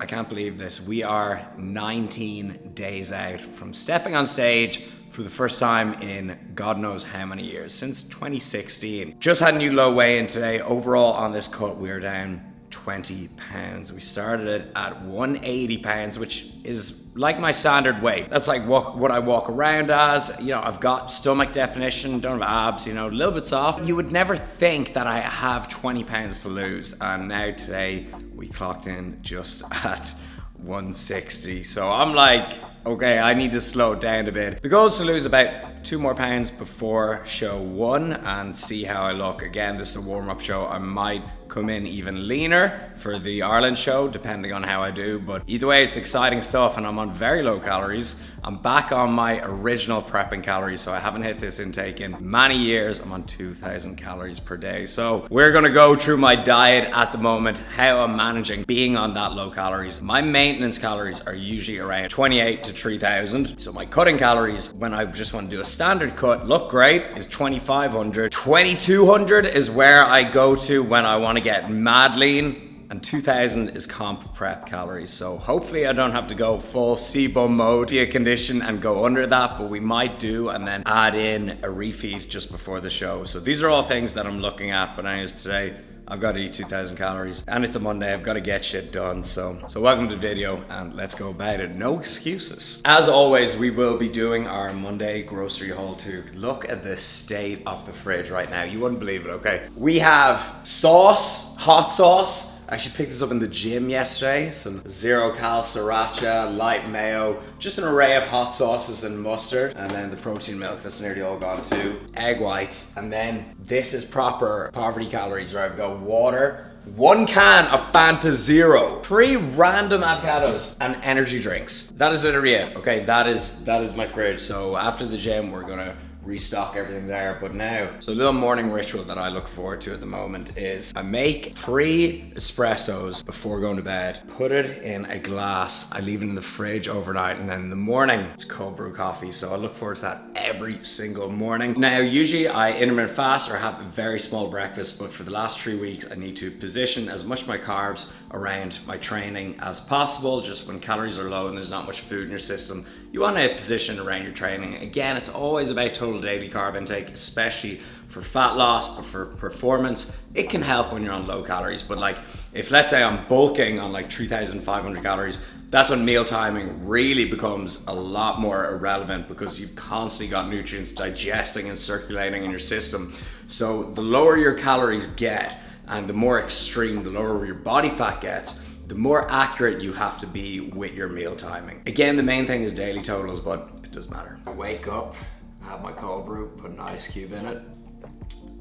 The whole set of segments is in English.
I can't believe this. We are 19 days out from stepping on stage for the first time in God knows how many years, since 2016. Just had a new low weigh-in today. Overall on this cut, we're down 20 pounds. We started it at 180 pounds, which is like my standard weight. That's like what I walk around as. You know, I've got stomach definition, don't have abs, you know, a little bit soft. You would never think that I have 20 pounds to lose. And now today we clocked in just at 160. So I'm like, okay, I need to slow it down a bit. The goal is to lose about 2 more pounds before show 1 and see how I look. Again, this is a warm-up show. I might come in even leaner for the Ireland show, depending on how I do. But either way, it's exciting stuff and I'm on very low calories. I'm back on my original prepping calories, so I haven't hit this intake in many years. I'm on 2,000 calories per day. So we're gonna go through my diet at the moment, how I'm managing being on that low calories. My maintenance calories are usually around 28 to 3,000. So my cutting calories, when I just want to do a standard cut, look great, is 2,500. 2,200 is where I go to when I want to get mad lean. And 2,000 is comp prep calories. So hopefully I don't have to go full CBUM mode, be a condition and go under that, but we might do and then add in a refeed just before the show. So these are all things that I'm looking at, but anyways, today I've got to eat 2,000 calories and it's a Monday. I've got to get shit done. So welcome to the video and let's go about it. No excuses. As always, we will be doing our Monday grocery haul too. Look at the state of the fridge right now. You wouldn't believe it, okay? We have sauce, hot sauce. I actually picked this up in the gym yesterday. Some zero cal sriracha, light mayo, just an array of hot sauces and mustard. And then the protein milk, that's nearly all gone too. Egg whites. And then this is proper poverty calories, where I've got water, 1 can of Fanta Zero, 3 random avocados and energy drinks. That is literally it, okay? That is my fridge. So after the gym, we're gonna restock everything there. But now, so a little morning ritual that I look forward to at the moment is I make 3 espressos before going to bed, put it in a glass, I leave it in the fridge overnight, and then in the morning it's cold brew coffee. So I look forward to that every single morning. Now usually I intermittent fast or have a very small breakfast, but for the last 3 weeks I need to position as much of my carbs around my training as possible. Just when calories are low and there's not much food in your system, you want to position around your training. Again, it's always about total daily carb intake, especially for fat loss, but for performance, it can help when you're on low calories. But like, if let's say I'm bulking on like 3,500 calories, that's when meal timing really becomes a lot more irrelevant because you've constantly got nutrients digesting and circulating in your system. So the lower your calories get and the more extreme, the lower your body fat gets, the more accurate you have to be with your meal timing. Again, the main thing is daily totals, but it does matter. I wake up, I have my cold brew, put an ice cube in it.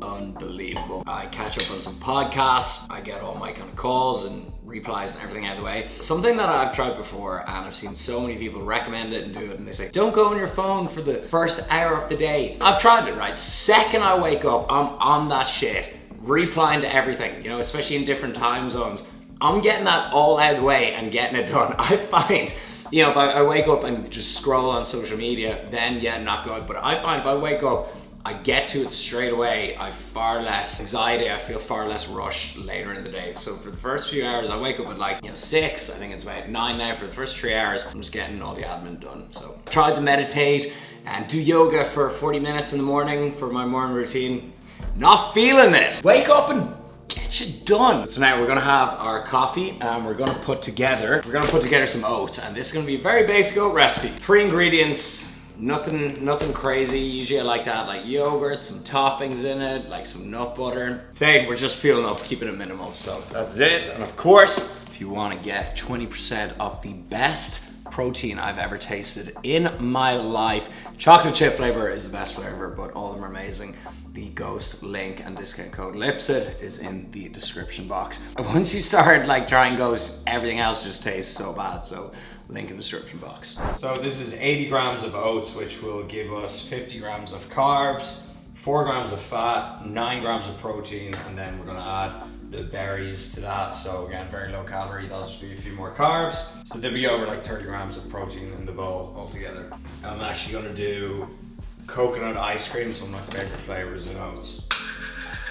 Unbelievable. I catch up on some podcasts, I get all my kind of calls and replies and everything out of the way. Something that I've tried before and I've seen so many people recommend it and do it, and they say, don't go on your phone for the first hour of the day. I've tried it, right? Second I wake up, I'm on that shit, replying to everything, you know, especially in different time zones. I'm getting that all out of the way and getting it done. I find, you know, if I wake up and just scroll on social media, then yeah, not good. But I find if I wake up, I get to it straight away, I have far less anxiety, I feel far less rush later in the day. So for the first few hours, I wake up at like, 6, I think it's about 9 now. For the first 3 hours, I'm just getting all the admin done. So I tried to meditate and do yoga for 40 minutes in the morning for my morning routine. Not feeling it. Wake up and get you done. So now we're gonna have our coffee and we're gonna put together some oats, and this is gonna be a very basic oat recipe. 3 ingredients, nothing crazy. Usually I like to add like yogurt, some toppings in it, like some nut butter. Today we're just feeling up, keeping it minimal. So that's it. And of course, if you wanna get 20% of the best protein I've ever tasted in my life, chocolate chip flavor is the best flavor, but all of them are amazing. The Ghost link and discount code Lipsett is in the description box. Once you start like trying Ghost, everything else just tastes so bad, so link in the description box. So this is 80 grams of oats, which will give us 50 grams of carbs, 4 grams of fat, 9 grams of protein, and then we're gonna add the berries to that. So again, very low calorie, that'll just be a few more carbs. So there'll be over like 30 grams of protein in the bowl altogether. I'm actually gonna do coconut ice cream, is one of my favorite flavors in oats.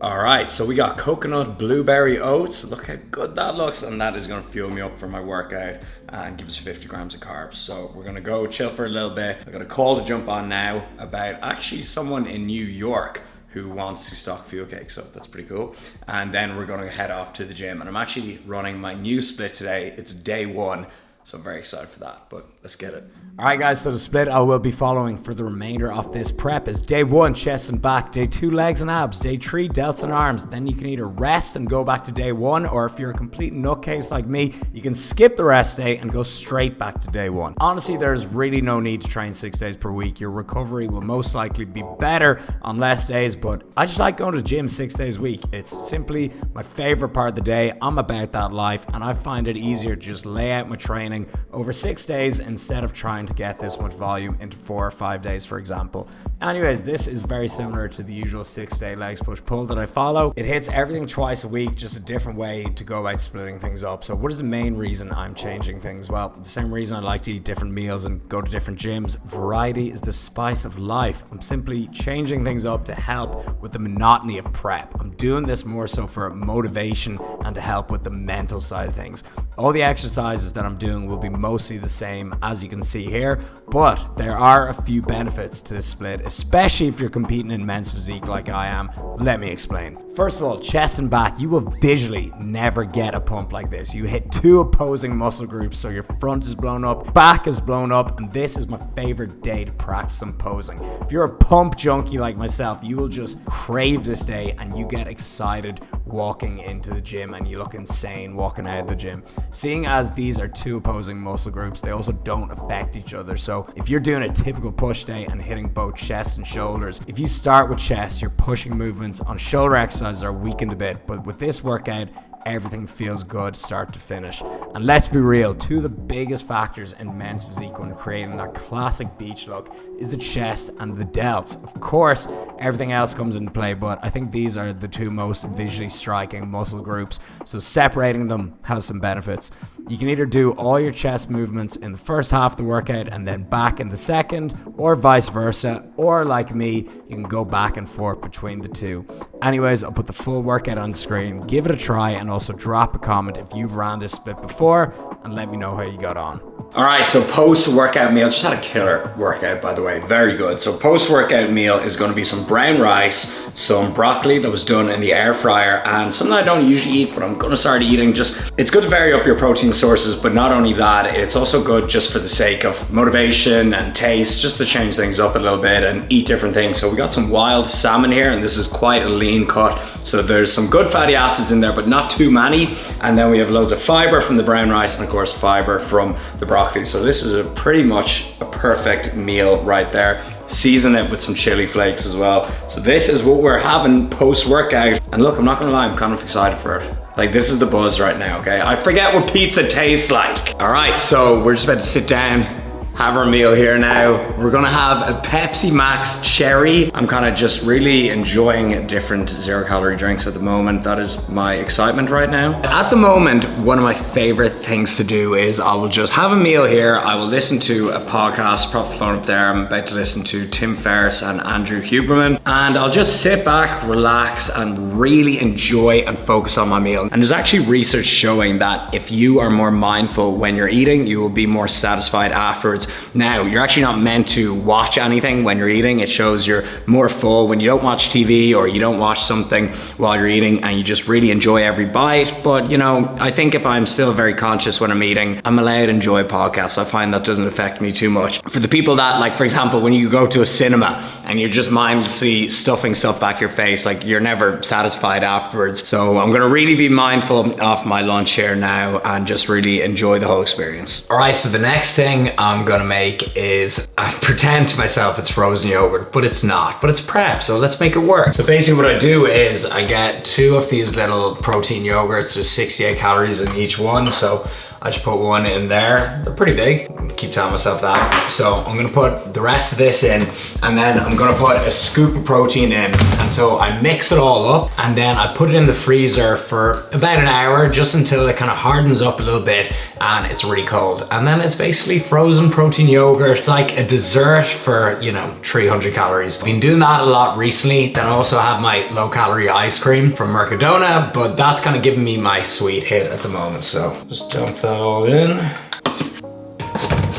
All right, so we got coconut blueberry oats. Look how good that looks, and that is gonna fuel me up for my workout and give us 50 grams of carbs. So we're gonna go chill for a little bit. I got a call to jump on now about actually someone in New York who wants to stock fuel cakes, so that's pretty cool. And then we're gonna head off to the gym, and I'm actually running my new split today. It's day one. So I'm very excited for that, but let's get it. All right, guys, so the split I will be following for the remainder of this prep is day 1, chest and back, day 2, legs and abs, day 3, delts and arms. Then you can either rest and go back to day 1, or if you're a complete nutcase like me, you can skip the rest day and go straight back to day 1. Honestly, there's really no need to train 6 days per week. Your recovery will most likely be better on less days, but I just like going to the gym 6 days a week. It's simply my favorite part of the day. I'm about that life, and I find it easier to just lay out my training over 6 days instead of trying to get this much volume into 4 or 5 days, for example. Anyways, this is very similar to the usual 6-day legs push pull that I follow. It hits everything twice a week, just a different way to go about splitting things up. So what is the main reason I'm changing things? Well, the same reason I like to eat different meals and go to different gyms. Variety is the spice of life. I'm simply changing things up to help with the monotony of prep. I'm doing this more so for motivation and to help with the mental side of things. All the exercises that I'm doing will be mostly the same, as you can see here, but there are a few benefits to this split, especially if you're competing in men's physique like I am. Let me explain. First of all, chest and back, you will visually never get a pump like this. You hit 2 opposing muscle groups, so your front is blown up, back is blown up, and this is my favorite day to practice some posing. If you're a pump junkie like myself, you will just crave this day and you get excited walking into the gym and you look insane walking out of the gym. Seeing as these are 2 opposing muscle groups, they also don't affect each other. So if you're doing a typical push day and hitting both chest and shoulders, if you start with chest, your pushing movements on shoulder exercises are weakened a bit, but with this workout, everything feels good start to finish. And let's be real, 2 of the biggest factors in men's physique when creating that classic beach look is the chest and the delts. Of course, everything else comes into play, but I think these are the 2 most visually striking muscle groups, so separating them has some benefits. You can either do all your chest movements in the first half of the workout and then back in the second, or vice versa, or like me, you can go back and forth between the 2. Anyways, I'll put the full workout on the screen. Give it a try, and also drop a comment if you've ran this split before and let me know how you got on. All right, so post-workout meal, just had a killer workout, by the way, very good. So post-workout meal is gonna be some brown rice, some broccoli that was done in the air fryer, and something I don't usually eat, but I'm gonna start eating. It's good to vary up your protein sources, but not only that, it's also good just for the sake of motivation and taste, just to change things up a little bit and eat different things. So we got some wild salmon here, and this is quite a lean cut. So there's some good fatty acids in there, but not too many. And then we have loads of fiber from the brown rice, and of course fiber from the broccoli. So this is a pretty much a perfect meal right there. Season it with some chili flakes as well. So this is what we're having post-workout. And look, I'm not gonna lie, I'm kind of excited for it. Like, this is the buzz right now, okay? I forget what pizza tastes like. All right, so we're just about to sit down, have our meal here now. We're gonna have a Pepsi Max Cherry. I'm kind of just really enjoying different 0-calorie drinks at the moment. That is my excitement right now. At the moment, one of my favorite things to do is I will just have a meal here. I will listen to a podcast, prop the phone up there. I'm about to listen to Tim Ferriss and Andrew Huberman, and I'll just sit back, relax, and really enjoy and focus on my meal. And there's actually research showing that if you are more mindful when you're eating, you will be more satisfied afterwards. Now, you're actually not meant to watch anything when you're eating. It shows you're more full when you don't watch TV or you don't watch something while you're eating, and you just really enjoy every bite. But you know, I think if I'm still very conscious when I'm eating, I'm allowed to enjoy podcasts. I find that doesn't affect me too much. For the people that, like, for example, when you go to a cinema and you're just mindlessly stuffing stuff back your face, like, you're never satisfied afterwards. So I'm gonna really be mindful of my lunch here now and just really enjoy the whole experience. All right, so the next thing I'm gonna make is, I pretend to myself it's frozen yogurt, but it's not, but it's prep, so let's make it work. So basically what I do is I get 2 of these little protein yogurts. There's 68 calories in each one, so I just put one in there. They're pretty big. I keep telling myself that. So I'm gonna put the rest of this in, and then I'm gonna put a scoop of protein in. And so I mix it all up, and then I put it in the freezer for about an hour, just until it kind of hardens up a little bit and it's really cold. And then it's basically frozen protein yogurt. It's like a dessert for, you know, 300 calories. I've been doing that a lot recently. Then I also have my low calorie ice cream from Mercadona, but that's kind of giving me my sweet hit at the moment. So just dump that all in.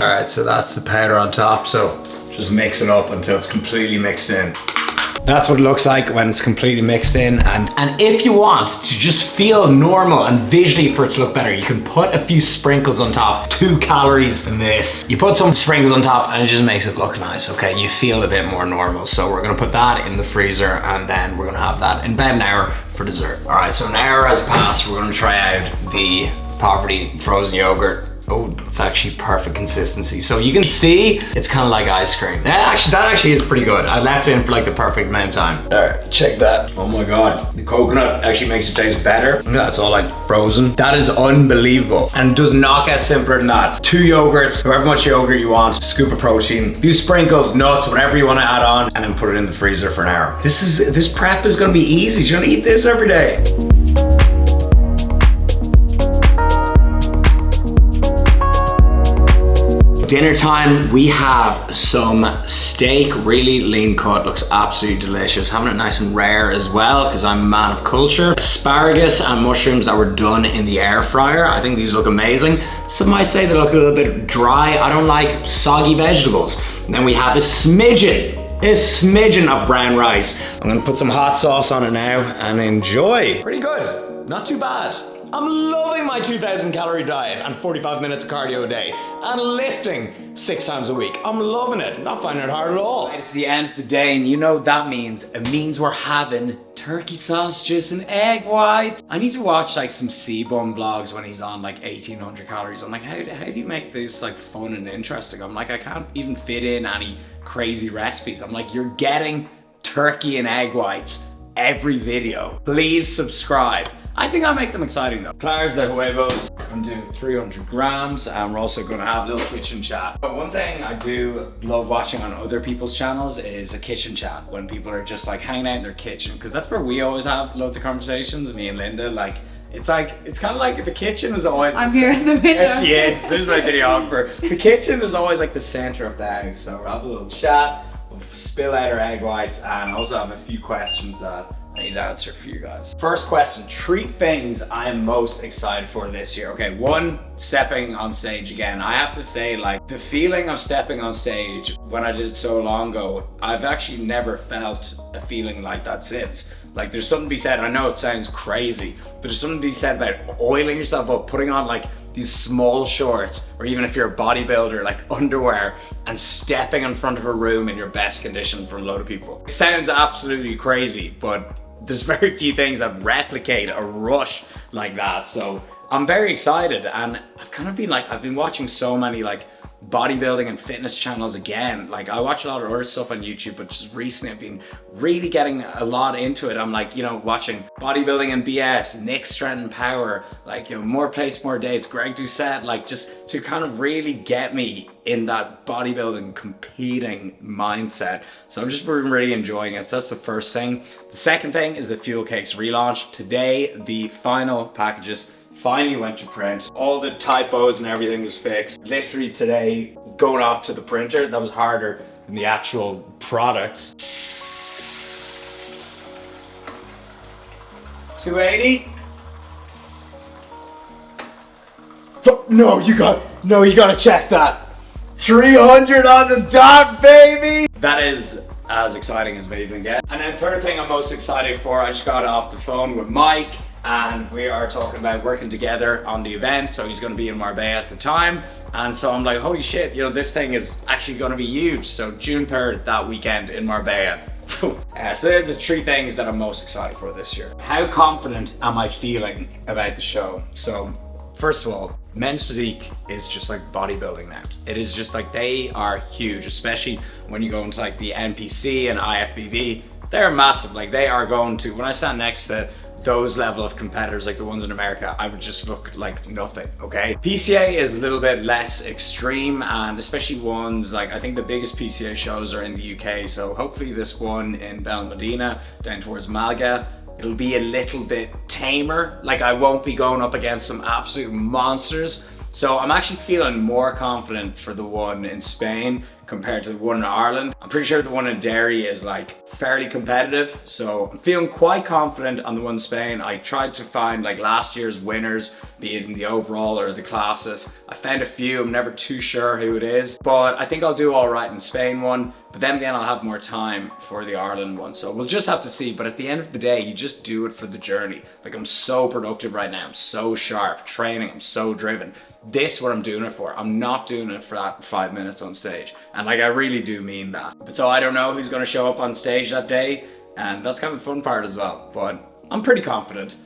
All right, so that's the powder on top. So just mix it up until it's completely mixed in. That's what it looks like when it's completely mixed in. And if you want to just feel normal and visually for it to look better, you can put a few sprinkles on top. 2 calories in this. You put some sprinkles on top and it just makes it look nice, okay? You feel a bit more normal. So we're gonna put that in the freezer, and then we're gonna have that in about an hour for dessert. All right, so an hour has passed. We're gonna try out the Poverty frozen yogurt. Oh, it's actually perfect consistency. So you can see it's kind of like ice cream. That actually is pretty good. I left it in for like the perfect amount of time. All right, check that. Oh my God, the coconut actually makes it taste better. That's all like frozen. That is unbelievable. And it does not get simpler than that. 2 yogurts, however much yogurt you want, scoop of protein, a few sprinkles, nuts, whatever you want to add on, and then put it in the freezer for an hour. This prep is gonna be easy. You're gonna eat this every day. Dinner time, we have some steak, really lean cut, looks absolutely delicious. Having it nice and rare as well, because I'm a man of culture. Asparagus and mushrooms that were done in the air fryer. I think these look amazing. Some might say they look a little bit dry. I don't like soggy vegetables. And then we have a smidgen of brown rice. I'm gonna put some hot sauce on it now and enjoy. Pretty good, not too bad. I'm loving my 2,000 calorie diet and 45 minutes of cardio a day and lifting 6 times a week. I'm loving it, not finding it hard at all. It's the end of the day, and you know what that means. It means we're having turkey sausages and egg whites. I need to watch like some C-Bum vlogs when he's on like 1,800 calories. I'm like, how do you make this like fun and interesting? I'm like, I can't even fit in any crazy recipes. I'm like, you're getting turkey and egg whites every video. Please subscribe. I think I'll make them exciting though. Clares de huevos. I'm gonna do 300 grams, and we're also gonna have a little kitchen chat. But one thing I do love watching on other people's channels is a kitchen chat, when people are just like hanging out in their kitchen, because that's where we always have loads of conversations, me and Linda. Like, it's kind of like the kitchen is always— I'm here in the video. There she is, there's my videographer. The kitchen is always like the center of the house, so we'll have a little chat, we'll spill out our egg whites, and also have a few questions that I need to answer for you guys. First question, 3 things I am most excited for this year. Okay, 1, stepping on stage again. I have to say, like, the feeling of stepping on stage when I did it so long ago, I've actually never felt a feeling like that since. Like, there's something to be said, I know it sounds crazy, but there's something to be said about oiling yourself up, putting on like these small shorts, or even if you're a bodybuilder, like underwear, and stepping in front of a room in your best condition for a load of people. It sounds absolutely crazy, but there's very few things that replicate a rush like that. So I'm very excited, and I've been watching so many like bodybuilding and fitness channels again. Like, I watch a lot of other stuff on YouTube, but just recently I've been really getting a lot into it. I'm like, you know, watching bodybuilding and BS, Nick Strength and Power, like, you know, More Plates, More Dates, Greg Doucette, like, just to kind of really get me in that bodybuilding competing mindset. So I'm just really enjoying it. So that's the first thing. The second thing is the Fuel Cakes relaunch. Today, the final packages finally went to print. All the typos and everything was fixed. Literally today, going off to the printer, that was harder than the actual product. 280. No, you gotta check that. 300 on the dot, baby! That is as exciting as we even get. And then third thing I'm most excited for, I just got off the phone with Mike, and we are talking about working together on the event. So he's gonna be in Marbella at the time. And so I'm like, holy shit, you know, this thing is actually gonna be huge. So June 3rd, that weekend in Marbella. So they're the 3 things that I'm most excited for this year. How confident am I feeling about the show? So first of all, men's physique is just like bodybuilding now. It is just like, they are huge, especially when you go into like the NPC and IFBB. They're massive. Like, they are going to, when I stand next to those level of competitors, like the ones in America, I would just look like nothing, okay? PCA is a little bit less extreme, and especially ones like, I think the biggest PCA shows are in the UK, so hopefully this one in Medina down towards Malaga, it'll be a little bit tamer. Like, I won't be going up against some absolute monsters. So I'm actually feeling more confident for the one in Spain compared to the one in Ireland. I'm pretty sure the one in Derry is like fairly competitive. So I'm feeling quite confident on the one in Spain. I tried to find like last year's winners, be it in the overall or the classes. I found a few, I'm never too sure who it is, but I think I'll do all right in the Spain one. But then again, I'll have more time for the Ireland one. So we'll just have to see. But at the end of the day, you just do it for the journey. Like, I'm so productive right now. I'm so sharp, training, I'm so driven. This is what I'm doing it for. I'm not doing it for that 5 minutes on stage. And like, I really do mean that. But so I don't know who's gonna show up on stage that day. And that's kind of the fun part as well. But I'm pretty confident,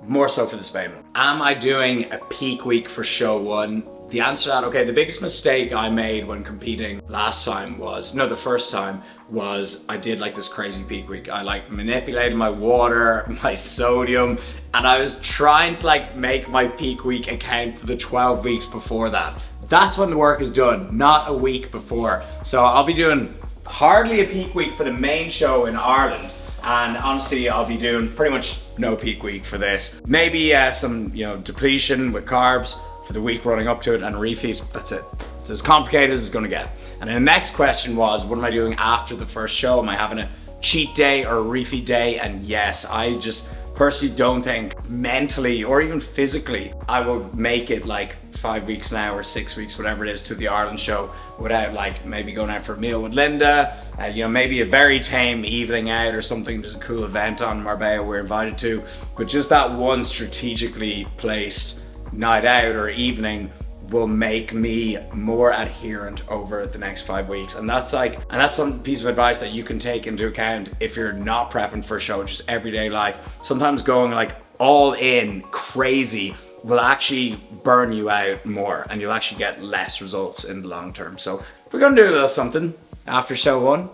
more so for the Spain one. Am I doing a peak week for show one? The answer to that, okay, the biggest mistake I made when competing the first time was I did like this crazy peak week. I like manipulated my water, my sodium, and I was trying to like make my peak week account for the 12 weeks before that. That's when the work is done, not a week before. So I'll be doing hardly a peak week for the main show in Ireland. And honestly, I'll be doing pretty much no peak week for this. Maybe some, depletion with carbs for the week running up to it and a refeed. That's it. It's as complicated as it's gonna get. And then the next question was, what am I doing after the first show? Am I having a cheat day or a refeed day? And yes, I just personally don't think mentally or even physically I will make it like 5 weeks now or 6 weeks, whatever it is, to the Ireland show without like maybe going out for a meal with Linda, maybe a very tame evening out or something, just a cool event on Marbella we're invited to, but just that one strategically placed night out or evening will make me more adherent over the next 5 weeks. And that's some piece of advice that you can take into account if you're not prepping for a show, just everyday life. Sometimes going like all in crazy will actually burn you out more and you'll actually get less results in the long term. So we're gonna do a little something after show one,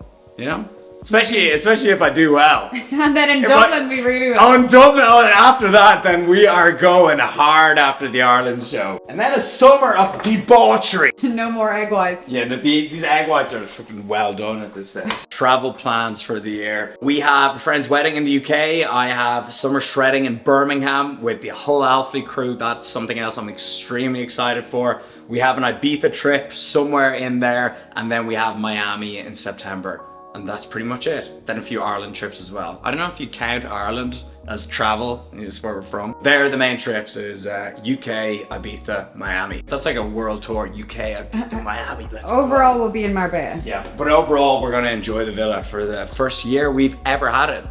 Especially if I do well. And then in Dublin we really will. Oh, in Dublin, after that, then we are going hard after the Ireland show. And then a summer of debauchery. No more egg whites. Yeah, these egg whites are freaking well done at this stage. Travel plans for the year. We have a friend's wedding in the UK. I have summer shredding in Birmingham with the whole Alfie crew. That's something else I'm extremely excited for. We have an Ibiza trip somewhere in there. And then we have Miami in September. And that's pretty much it. Then a few Ireland trips as well. I don't know if you count Ireland as travel, it's where we're from. There, the main trips is UK, Ibiza, Miami. That's like a world tour, UK, Ibiza, Miami. Overall, we'll be in Marbella. Yeah, but overall, we're gonna enjoy the villa for the first year we've ever had it,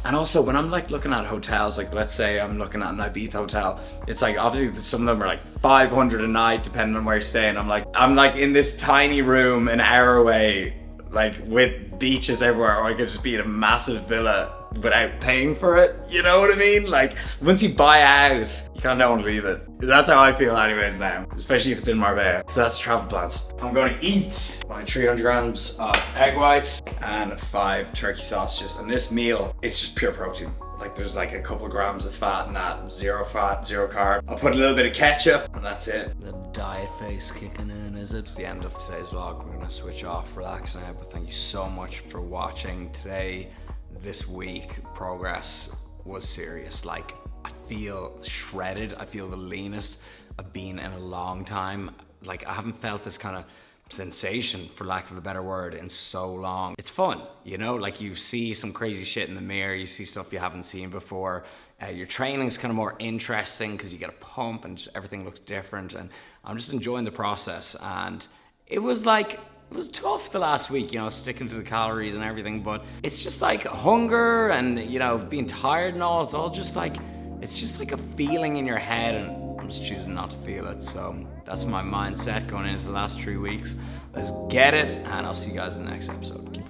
And also, when I'm like looking at hotels, like let's say I'm looking at an Ibiza hotel, it's like obviously some of them are like 500 a night, depending on where you're staying. I'm like in this tiny room an hour away, like with beaches everywhere, or I could just be in a massive villa without paying for it, you know what I mean? Like, once you buy a house, you can't no one leave it. That's how I feel anyways now, especially if it's in Marbella. So that's travel plans. I'm going to eat my 300 grams of egg whites and 5 turkey sausages, and this meal, it's just pure protein. Like, there's like a couple of grams of fat in that, 0 fat, 0 carb. I'll put a little bit of ketchup and that's it. The diet face kicking in, is it? It's the end of today's vlog. We're gonna switch off, relax now, but thank you so much for watching today. This week, progress was serious. Like, I feel shredded. I feel the leanest I've been in a long time. Like, I haven't felt this kind of sensation, for lack of a better word, in so long. It's fun, like you see some crazy shit in the mirror, you see stuff you haven't seen before. Your training's kind of more interesting because you get a pump and just everything looks different, and I'm just enjoying the process. And it was tough the last week, sticking to the calories and everything, but it's just like hunger and, being tired and all. It's just like a feeling in your head, and I'm just choosing not to feel it. So that's my mindset going into the last 3 weeks. Let's get it, and I'll see you guys in the next episode.